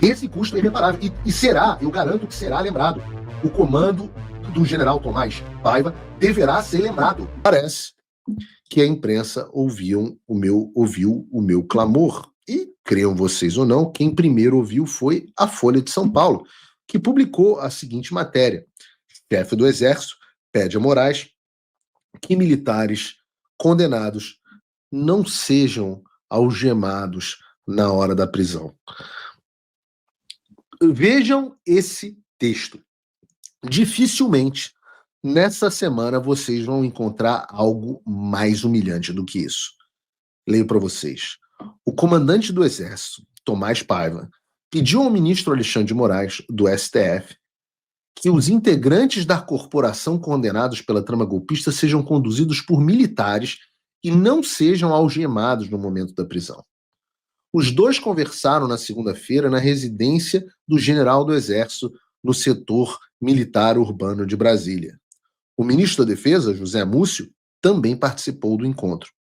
Esse custo é irreparável. E será, eu garanto que será lembrado. O comando do general Tomás Paiva deverá ser lembrado. Parece que a imprensa ouviu o meu clamor. E, creiam vocês ou não, quem primeiro ouviu foi a Folha de São Paulo, que publicou a seguinte matéria: chefe do Exército pede a Moraes que militares condenados não sejam algemados na hora da prisão. Vejam esse texto. Dificilmente nessa semana vocês vão encontrar algo mais humilhante do que isso. Leio para vocês. O comandante do Exército, Tomás Paiva, pediu ao ministro Alexandre de Moraes, do STF, que os integrantes da corporação condenados pela trama golpista sejam conduzidos por militares e não sejam algemados no momento da prisão. Os dois conversaram na segunda-feira na residência do general do Exército no setor militar urbano de Brasília. O ministro da Defesa, José Múcio, também participou do encontro.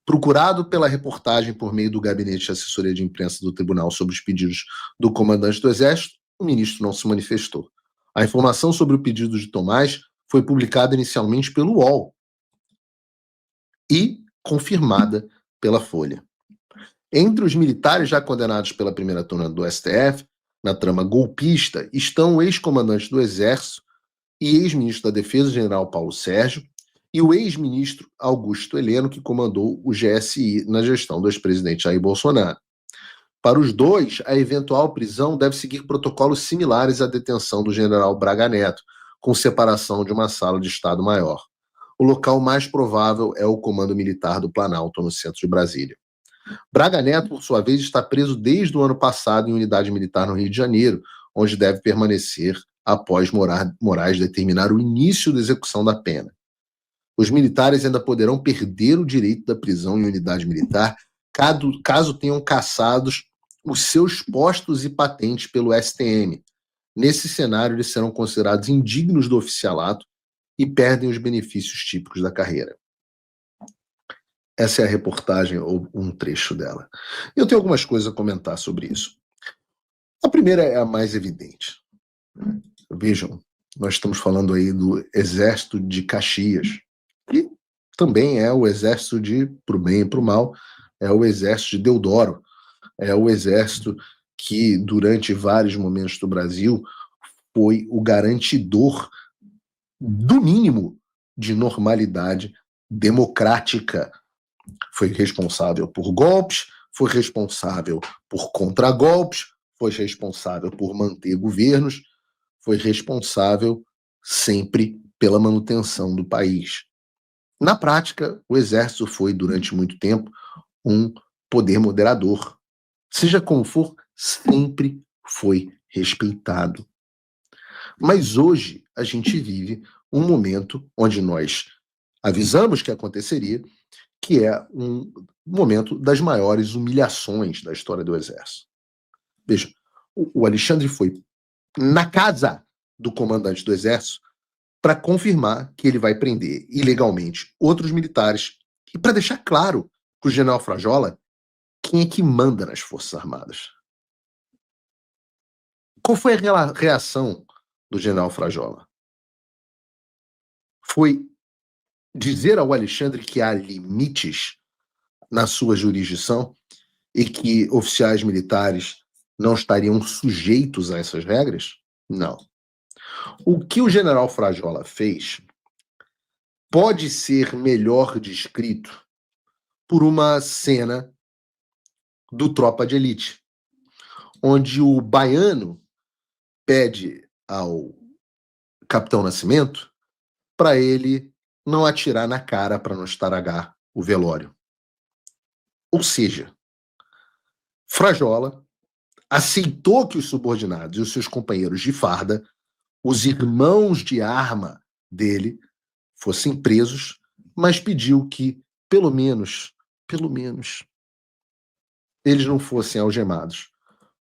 Procurado pela reportagem por meio do gabinete de assessoria de imprensa do tribunal sobre os pedidos do comandante do Exército, o ministro não se manifestou. A informação sobre o pedido de Tomás foi publicada inicialmente pelo UOL e confirmada pela Folha. Entre os militares já condenados pela primeira turma do STF, na trama golpista, estão o ex-comandante do Exército e ex-ministro da Defesa, general Paulo Sérgio, e o ex-ministro Augusto Heleno, que comandou o GSI na gestão do ex-presidente Jair Bolsonaro. Para os dois, a eventual prisão deve seguir protocolos similares à detenção do general Braga Neto, com separação de uma sala de Estado-Maior. O local mais provável é o Comando Militar do Planalto, no centro de Brasília. Braga Neto, por sua vez, está preso desde o ano passado em unidade militar no Rio de Janeiro, onde deve permanecer após Moraes determinar o início da execução da pena. Os militares ainda poderão perder o direito da prisão em unidade militar caso tenham cassados os seus postos e patentes pelo STM. Nesse cenário, eles serão considerados indignos do oficialato e perdem os benefícios típicos da carreira. Essa é a reportagem, ou um trecho dela. Eu tenho algumas coisas a comentar sobre isso. A primeira é a mais evidente. Vejam, nós estamos falando aí do Exército de Caxias, que também é o Exército de, pro bem e pro mal, é o Exército de Deodoro, é o Exército que, durante vários momentos do Brasil, foi o garantidor do mínimo de normalidade democrática. Foi responsável por golpes, foi responsável por contragolpes, foi responsável por manter governos, foi responsável sempre pela manutenção do país. Na prática, o Exército foi, durante muito tempo, um poder moderador. Seja como for, sempre foi respeitado. Mas hoje a gente vive um momento onde nós avisamos que aconteceria, que é um momento das maiores humilhações da história do Exército. Veja, o Alexandre foi na casa do comandante do Exército para confirmar que ele vai prender ilegalmente outros militares e para deixar claro para o general Frajola quem é que manda nas Forças Armadas. Qual foi a reação do general Frajola? Foi dizer ao Alexandre que há limites na sua jurisdição e que oficiais militares não estariam sujeitos a essas regras? Não. O que o general Frajola fez pode ser melhor descrito por uma cena do Tropa de Elite, onde o baiano pede ao Capitão Nascimento para ele não atirar na cara para não estragar o velório. Ou seja, Frajola aceitou que os subordinados e os seus companheiros de farda, os irmãos de arma dele, fossem presos, mas pediu que, pelo menos, eles não fossem algemados,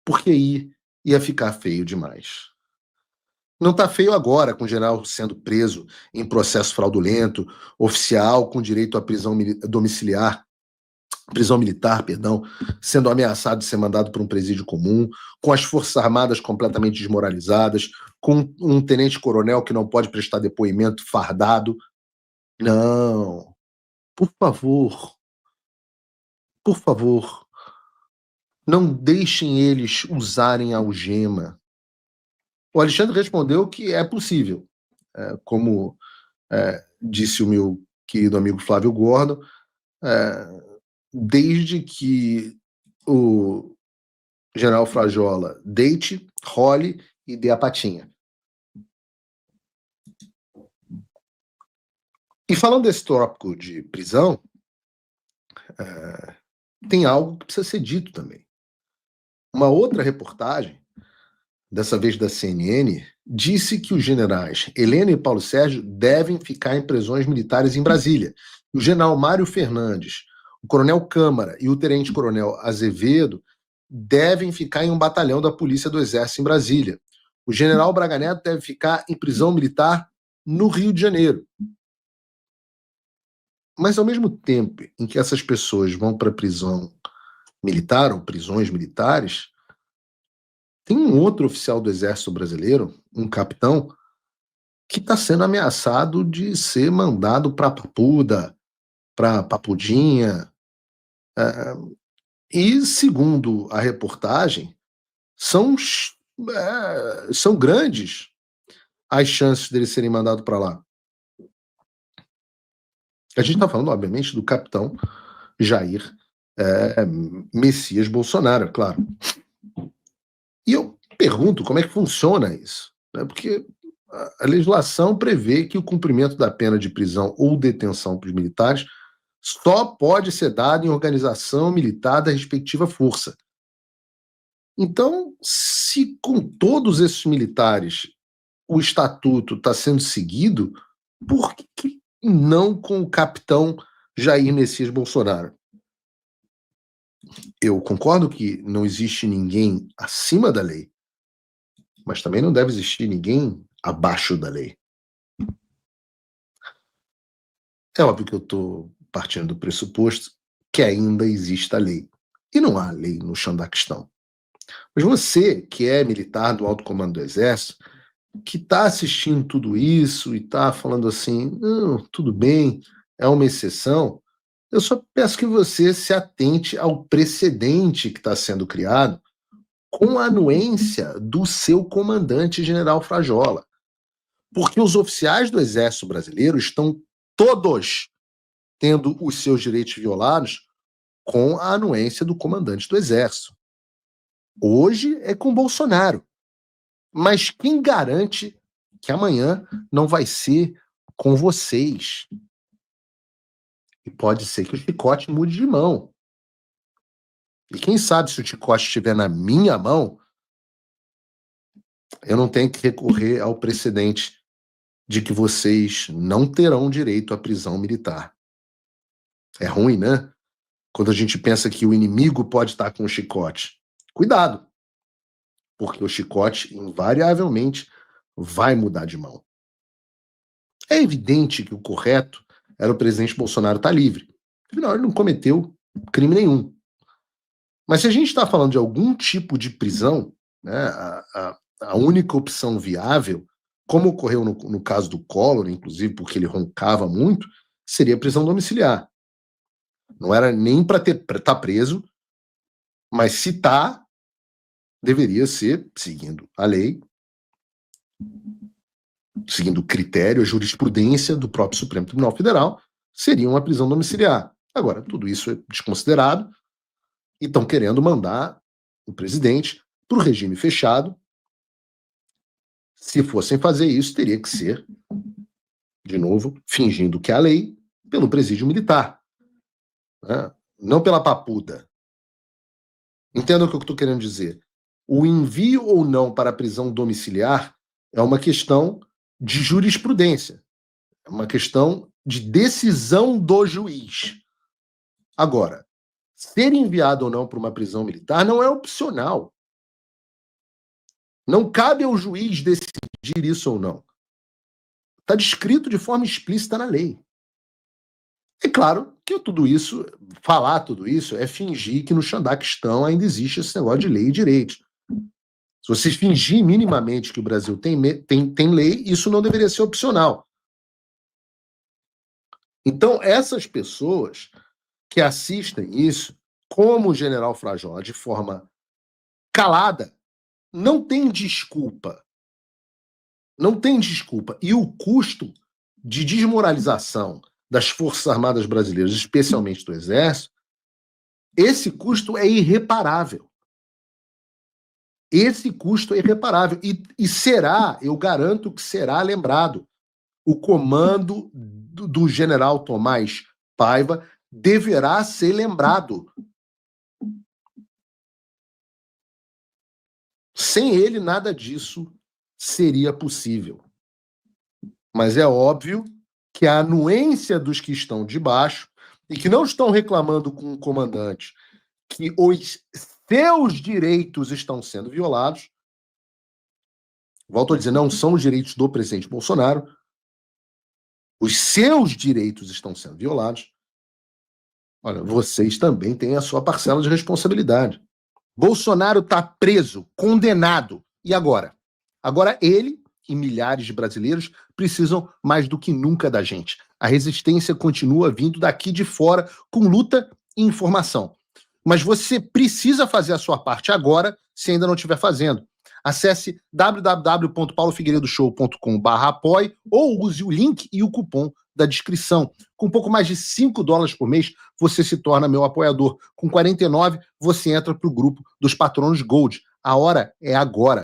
porque aí ia ficar feio demais. Não está feio agora, com o general sendo preso em processo fraudulento, oficial com direito à prisão domiciliar. prisão militar, perdão, sendo ameaçado de ser mandado para um presídio comum, com as Forças Armadas completamente desmoralizadas, com um tenente-coronel que não pode prestar depoimento fardado. Não, por favor, não deixem eles usarem a algema. O Alexandre respondeu que é possível, como disse o meu querido amigo Flávio Gordon, desde que o general Frajola deite, role e dê a patinha. E falando desse tópico de prisão, tem algo que precisa ser dito também. Uma outra reportagem, dessa vez da CNN, disse que os generais Helena e Paulo Sérgio devem ficar em prisões militares em Brasília. O general Mário Fernandes, o coronel Câmara e o tenente-coronel Azevedo devem ficar em um batalhão da Polícia do Exército em Brasília. O general Braga Neto deve ficar em prisão militar no Rio de Janeiro. Mas, ao mesmo tempo em que essas pessoas vão para prisão militar ou prisões militares, tem um outro oficial do Exército Brasileiro, um capitão, que está sendo ameaçado de ser mandado para Papuda, para Papudinha. E, segundo a reportagem, são grandes as chances deles serem mandados para lá. A gente está falando, obviamente, do capitão Jair Messias Bolsonaro, claro. E eu pergunto como é que funciona isso, né? Porque a legislação prevê que o cumprimento da pena de prisão ou detenção para os militares só pode ser dado em organização militar da respectiva força. Então, se com todos esses militares o estatuto está sendo seguido, por que não com o capitão Jair Messias Bolsonaro? Eu concordo que não existe ninguém acima da lei, mas também não deve existir ninguém abaixo da lei. É óbvio que eu estou partindo do pressuposto que ainda existe a lei. E não há lei no chão da questão. Mas você, que é militar do alto comando do Exército, que está assistindo tudo isso e está falando assim, não, tudo bem, é uma exceção, eu só peço que você se atente ao precedente que está sendo criado com a anuência do seu comandante, general Frajola. Porque os oficiais do Exército Brasileiro estão todos tendo os seus direitos violados com a anuência do comandante do Exército. Hoje é com Bolsonaro. Mas quem garante que amanhã não vai ser com vocês? E pode ser que o chicote mude de mão. E quem sabe se o chicote estiver na minha mão, eu não tenho que recorrer ao precedente de que vocês não terão direito à prisão militar. É ruim, né? Quando a gente pensa que o inimigo pode estar com o chicote. Cuidado, porque o chicote invariavelmente vai mudar de mão. É evidente que o correto era o presidente Bolsonaro estar livre. Afinal, ele não cometeu crime nenhum. Mas se a gente está falando de algum tipo de prisão, né, a única opção viável, como ocorreu no caso do Collor, inclusive porque ele roncava muito, seria a prisão domiciliar. Não era nem para estar preso, mas se está, deveria ser, seguindo a lei, seguindo o critério, a jurisprudência do próprio Supremo Tribunal Federal, seria uma prisão domiciliar. Agora, tudo isso é desconsiderado e estão querendo mandar o presidente para o regime fechado. Se fossem fazer isso, teria que ser, de novo, fingindo que é a lei, pelo presídio militar, né? Não pela papuda. Entenda o que eu estou querendo dizer. O envio ou não para a prisão domiciliar é uma questão de jurisprudência, é uma questão de decisão do juiz. Agora, ser enviado ou não para uma prisão militar não é opcional. Não cabe ao juiz decidir isso ou não. Está descrito de forma explícita na lei. É claro Que tudo isso, falar tudo isso, é fingir que no Xandaquistão ainda existe esse negócio de lei e direitos. Se você fingir minimamente que o Brasil tem lei, isso não deveria ser opcional. Então, essas pessoas que assistem isso, como o general Frajola, de forma calada, não tem desculpa. Não tem desculpa. E o custo de desmoralização das Forças Armadas Brasileiras, especialmente do Exército, esse custo é irreparável. Esse custo é irreparável. E será, eu garanto que será lembrado. O comando do general Tomás Paiva deverá ser lembrado. Sem ele, nada disso seria possível. Mas é óbvio que a anuência dos que estão debaixo e que não estão reclamando com o comandante que os seus direitos estão sendo violados, volto a dizer, não são os direitos do presidente Bolsonaro, os seus direitos estão sendo violados. Olha, vocês também têm a sua parcela de responsabilidade. Bolsonaro está preso, condenado. E agora? Agora ele e milhares de brasileiros precisam mais do que nunca da gente. A resistência continua vindo daqui de fora com luta e informação. Mas você precisa fazer a sua parte agora, se ainda não estiver fazendo. Acesse www.paulofigueiredoshow.com/apoie ou use o link e o cupom da descrição. Com um pouco mais de $5 por mês, você se torna meu apoiador. Com 49, você entra para o grupo dos patronos Gold. A hora é agora.